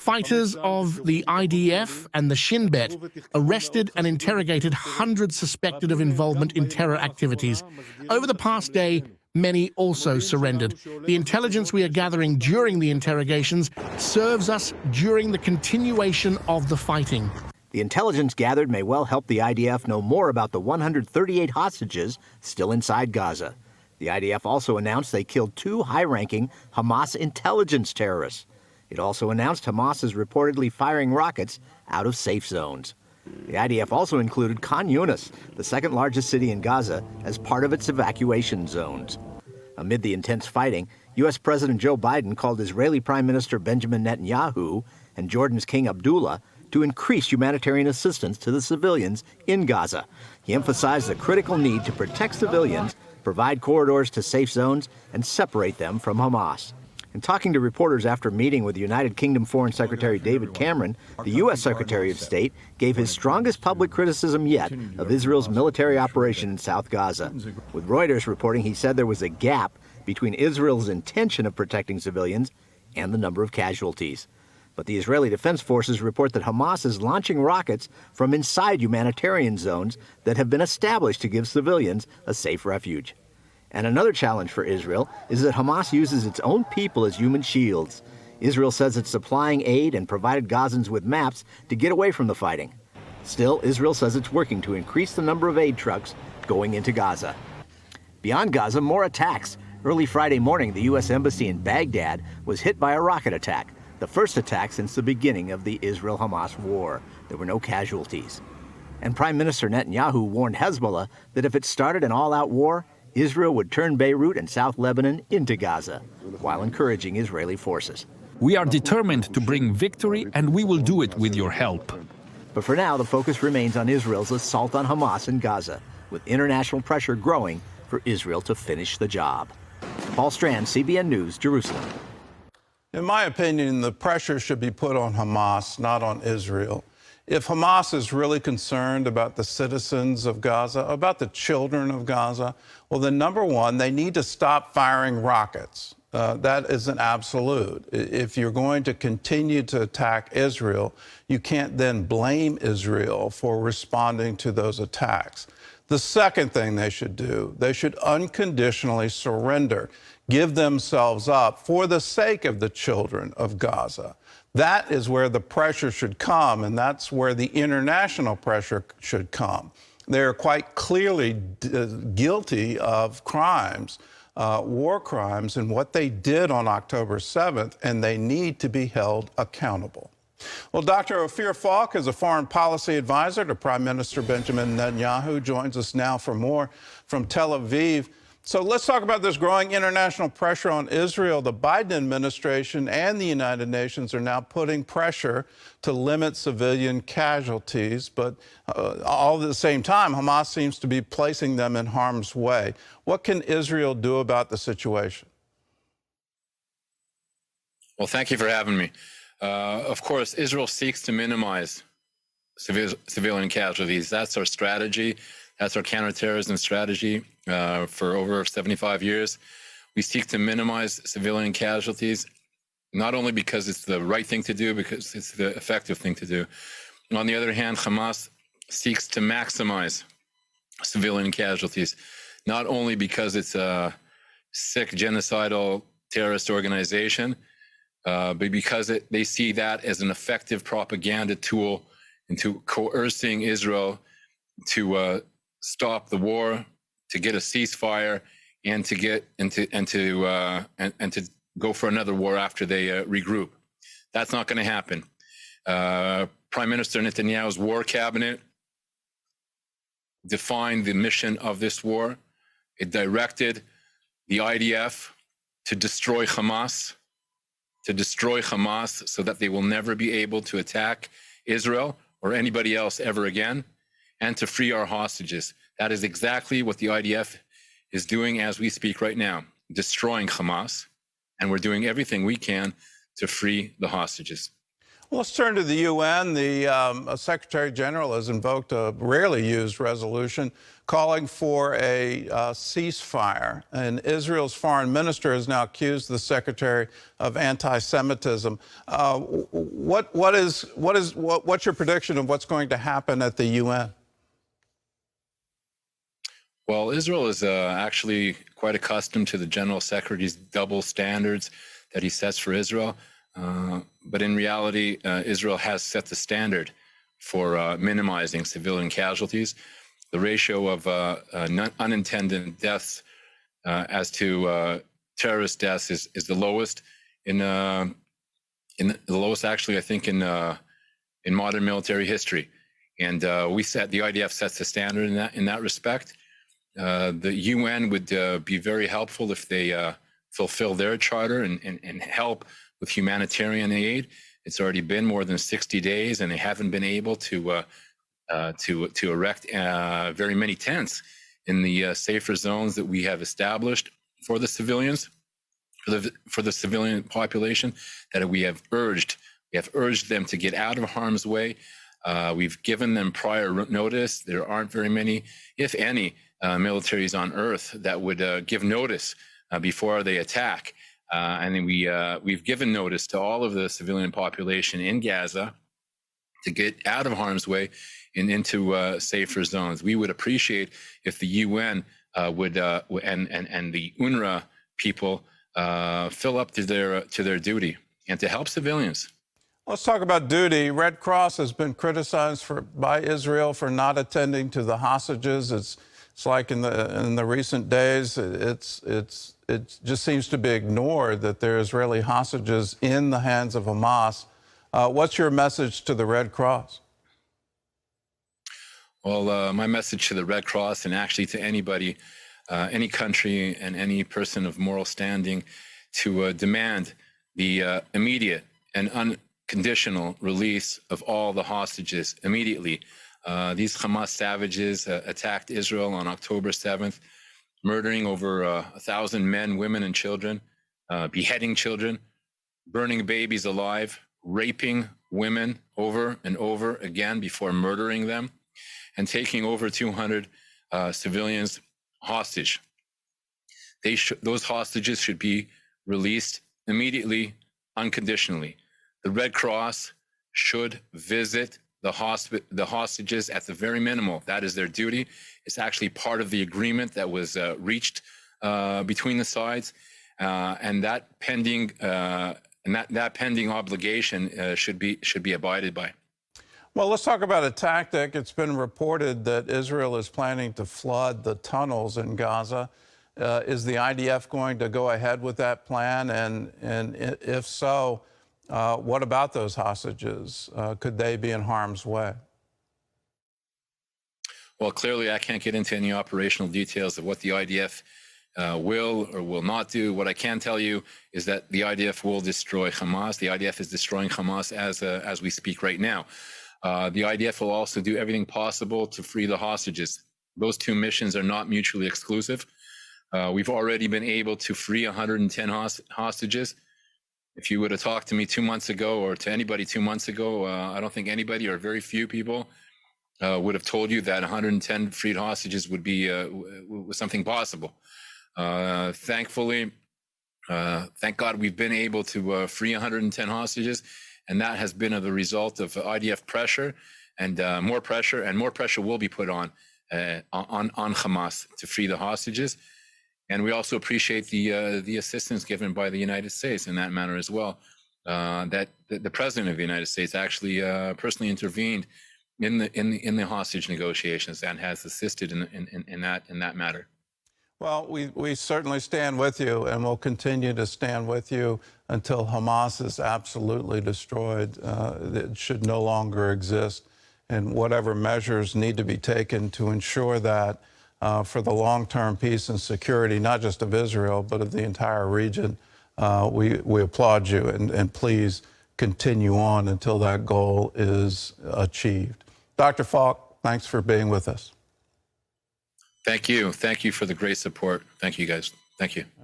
Fighters of the IDF and the Shin Bet arrested and interrogated hundreds suspected of involvement in terror activities. Over the past day, many also surrendered. The intelligence we are gathering during the interrogations serves us during the continuation of the fighting. The intelligence gathered may well help the IDF know more about the 138 hostages still inside Gaza. The IDF also announced they killed 2 high-ranking Hamas intelligence terrorists. It also announced Hamas is reportedly firing rockets out of safe zones. The IDF also included Khan Yunis, the second largest city in Gaza, as part of its evacuation zones. Amid the intense fighting, U.S. President Joe Biden called Israeli Prime Minister Benjamin Netanyahu and Jordan's King Abdullah to increase humanitarian assistance to the civilians in Gaza. He emphasized the critical need to protect civilians, provide corridors to safe zones, and separate them from Hamas. In talking to reporters after meeting with United Kingdom Foreign Secretary David Cameron, the U.S. Secretary of State gave his strongest public criticism yet of Israel's military operation in South Gaza. With Reuters reporting he said there was a gap between Israel's intention of protecting civilians and the number of casualties. But the Israeli Defense Forces report that Hamas is launching rockets from inside humanitarian zones that have been established to give civilians a safe refuge. And another challenge for Israel is that Hamas uses its own people as human shields. Israel says it's supplying aid and provided Gazans with maps to get away from the fighting. Still, Israel says it's working to increase the number of aid trucks going into Gaza. Beyond Gaza, more attacks. Early Friday morning, the U.S. Embassy in Baghdad was hit by a rocket attack, the first attack since the beginning of the Israel-Hamas war. There were no casualties. And Prime Minister Netanyahu warned Hezbollah that if it started an all-out war, Israel would turn Beirut and South Lebanon into Gaza, while encouraging Israeli forces. We are determined to bring victory, and we will do it with your help. But for now, the focus remains on Israel's assault on Hamas in Gaza, with international pressure growing for Israel to finish the job. Paul Strand, CBN News, Jerusalem. In my opinion, the pressure should be put on Hamas, not on Israel. If Hamas is really concerned about the citizens of Gaza, about the children of Gaza, well, then number one, they need to stop firing rockets. That is an absolute. If you're going to continue to attack Israel, you can't then blame Israel for responding to those attacks. The second thing they should do, they should unconditionally surrender, give themselves up for the sake of the children of Gaza. That is where the pressure should come, and that's where the international pressure should come. They're quite clearly guilty of crimes, war crimes, and what they did on October 7th, and they need to be held accountable. Well, Dr. Ophir Falk is a foreign policy advisor to Prime Minister Benjamin Netanyahu, joins us now for more from Tel Aviv. So let's talk about this growing international pressure on Israel. The Biden administration and the United Nations are now putting pressure to limit civilian casualties, but all at the same time, Hamas seems to be placing them in harm's way. What can Israel do about the situation? Well, thank you for having me. Of course, Israel seeks to minimize civilian casualties. That's our strategy. That's our counterterrorism strategy for over 75 years. We seek to minimize civilian casualties, not only because it's the right thing to do, because it's the effective thing to do. On the other hand, Hamas seeks to maximize civilian casualties, not only because it's a sick, genocidal terrorist organization, but because they see that as an effective propaganda tool into coercing Israel to stop the war, to get a ceasefire, and to get and to go for another war after they regroup. That's not going to happen. Prime Minister Netanyahu's war cabinet defined the mission of this war. It directed the IDF to destroy Hamas, so that they will never be able to attack Israel or anybody else ever again, and to free our hostages. That is exactly what the IDF is doing as we speak right now, destroying Hamas, and we're doing everything we can to free the hostages. Well, let's turn to the UN. The Secretary General has invoked a rarely used resolution calling for a ceasefire. And Israel's foreign minister has now accused the Secretary of anti-Semitism. What's your prediction of what's going to happen at the UN? Well, Israel is actually quite accustomed to the General Secretary's double standards that he sets for Israel. But in reality, Israel has set the standard for minimizing civilian casualties. The ratio of unintended deaths as to terrorist deaths is the lowest in the lowest, actually, I think, in modern military history. And the IDF sets the standard in that respect. The UN would be very helpful if they fulfill their charter and help with humanitarian aid. It's already been more than 60 days, and they haven't been able to erect very many tents in the safer zones that we have established for the civilians, for the civilian population. That we have urged them to get out of harm's way. We've given them prior notice. There aren't very many, if any, militaries on Earth that would give notice before they attack. And then we've given notice to all of the civilian population in Gaza to get out of harm's way and into safer zones. We would appreciate if the UN would and the UNRWA people fill up to their duty and to help civilians. Let's talk about duty. Red Cross has been criticized by Israel for not attending to the hostages. It's like in the recent days, it just seems to be ignored that there are Israeli hostages in the hands of Hamas. What's your message to the Red Cross? Well, my message to the Red Cross, and actually to anybody, any country and any person of moral standing, to demand the immediate and unconditional release of all the hostages immediately. These Hamas savages attacked Israel on October 7th, murdering over 1,000 men, women, and children, beheading children, burning babies alive, raping women over and over again before murdering them, and taking over 200 civilians hostage. Those hostages should be released immediately, unconditionally. The Red Cross should visit the hostages at the very minimal. That is their duty. It's actually part of the agreement that was reached between the sides, and that pending obligation should be abided by. Well, let's talk about a tactic. It's been reported that Israel is planning to flood the tunnels in Gaza. Is the IDF going to go ahead with that plan? And if so, what about those hostages? Could they be in harm's way? Well, clearly, I can't get into any operational details of what the IDF will or will not do. What I can tell you is that the IDF will destroy Hamas. The IDF is destroying Hamas as we speak right now. The IDF will also do everything possible to free the hostages. Those two missions are not mutually exclusive. We've already been able to free 110 hostages. If you would have talked to me 2 months ago, or to anybody 2 months ago, I don't think anybody or very few people would have told you that 110 freed hostages would be was something possible. Thankfully, thank God, we've been able to free 110 hostages, and that has been the result of IDF pressure, and more pressure will be put on Hamas to free the hostages. And we also appreciate the assistance given by the United States in that manner as well. That the President of the United States actually personally intervened in the hostage negotiations and has assisted in that matter. Well, we certainly stand with you, and we'll continue to stand with you until Hamas is absolutely destroyed. It should no longer exist, and whatever measures need to be taken to ensure that for the long-term peace and security, not just of Israel, but of the entire region, we applaud you, and please continue on until that goal is achieved. Dr. Falk, thanks for being with us. Thank you. Thank you for the great support. Thank you, guys. Thank you.